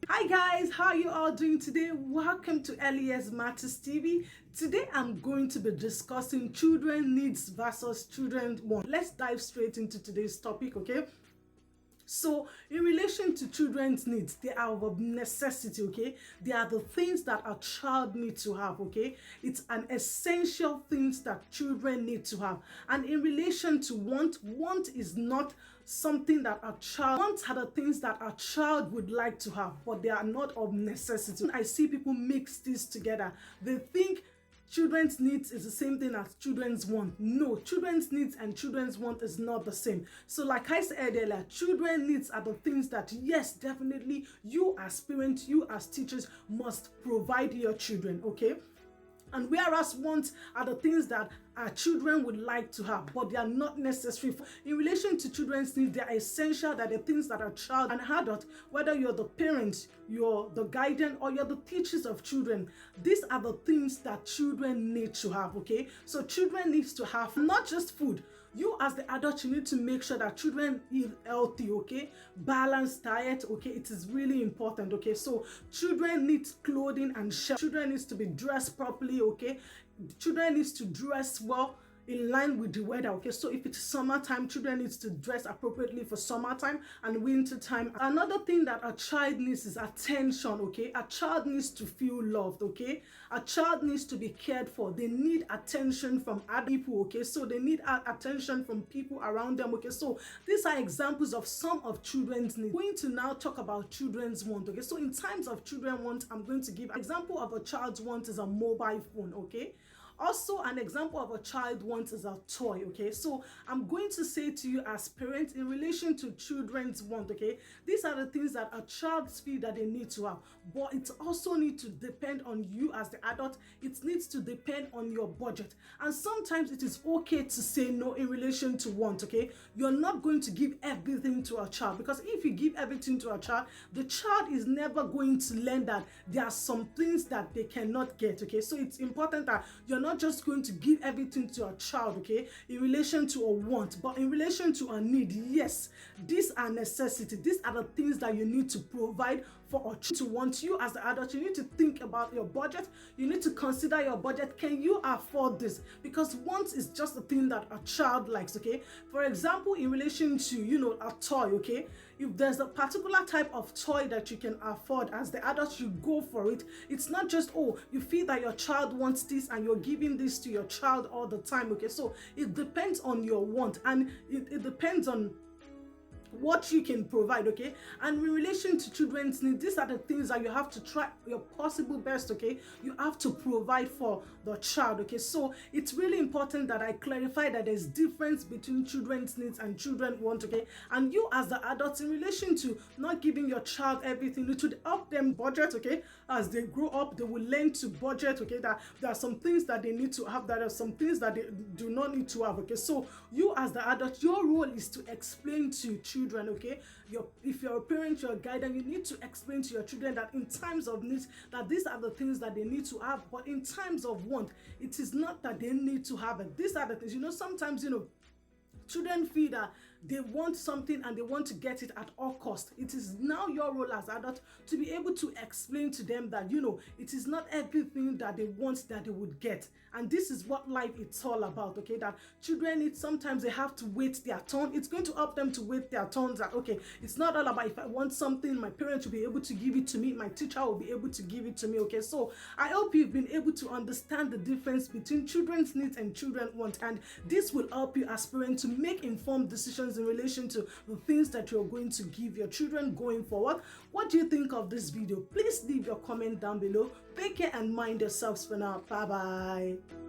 Hi guys, how you all doing today? Welcome to LES Matters TV. Today I'm going to be discussing children needs versus children want. Let's dive straight into today's topic, okay? So, in relation to children's needs, they are of necessity, okay? They are the things that a child needs to have, okay? It's an essential things that children need to have. And in relation to want is not something that a child wants, are the things that a child would like to have, but they are not of necessity. I see people mix these together. They think children's needs is the same thing as children's want. No, children's needs and children's want is not the same. So like I said earlier, children's needs are the things that, yes, definitely you as parents, you as teachers must provide your children, okay? And whereas wants are the things that our children would like to have, but they are not necessary. In relation to children's needs, they are essential, that the things that a child and adult, whether you're the parents, you're the guardian, or you're the teachers of children, these are the things that children need to have, okay? So children needs to have not just food. You as the adult, you need to make sure that children eat healthy, okay? Balanced diet, okay? It is really important, okay? So children need clothing and shelter. Children needs to be dressed properly, okay? Children needs to dress well in line with the weather, okay? So if it's summertime, children needs to dress appropriately for summertime and winter time. Another thing that a child needs is attention, okay? A child needs to feel loved, okay? A child needs to be cared for. They need attention from other people, okay? So they need attention from people around them, okay? So these are examples of some of children's needs. I'm going to now talk about children's want, okay? So in times of children want, I'm going to give an example of a child's want is a mobile phone, okay? Also, an example of a child wants is a toy, okay? So I'm going to say to you as parents, in relation to children's want, okay, these are the things that a child feel that they need to have, but it also needs to depend on you as the adult. It needs to depend on your budget, and sometimes it is okay to say no in relation to want, okay? You're not going to give everything to a child, because if you give everything to a child, the child is never going to learn that there are some things that they cannot get, okay? So it's important that you're not just going to give everything to a child, okay, in relation to a want, but in relation to a need. Yes, these are necessity. These are the things that you need to provide for a child to want. You as the adult, you need to think about your budget. You need to consider your budget. Can you afford this? Because want is just the thing that a child likes, okay? For example, in relation to, a toy, okay? If there's a particular type of toy that you can afford, as the adult, you go for it. It's not just, oh, you feel that your child wants this and you're giving this to your child all the time, okay? So it depends on your want, and it depends on what you can provide, okay? And in relation to children's needs, these are the things that you have to try your possible best, okay? You have to provide for the child, okay? So it's really important that I clarify that there's difference between children's needs and children want, okay? And you as the adults, in relation to not giving your child everything, it should help them budget, okay? As they grow up, they will learn to budget, okay? That there are some things that they need to have, that are some things that they do not need to have, okay? So you as the adult, your role is to explain to children, okay? If you're a parent, you're a guardian, you need to explain to your children that in times of needs, that these are the things that they need to have, but in times of want, it is not that they need to have it. These are the things, sometimes, children feel that they want something and they want to get it at all costs. It is now your role as adult to be able to explain to them that, it is not everything that they want that they would get. And this is what life is all about, okay? That children need, sometimes they have to wait their turn. It's going to help them to wait their turns, that, okay, it's not all about if I want something, my parents will be able to give it to me, my teacher will be able to give it to me, okay? So I hope you've been able to understand the difference between children's needs and children want, and this will help you as parents to make informed decisions in relation to the things that you're going to give your children going forward. What do you think of this video? Please leave your comment down below. Take care and mind yourselves for now. Bye bye.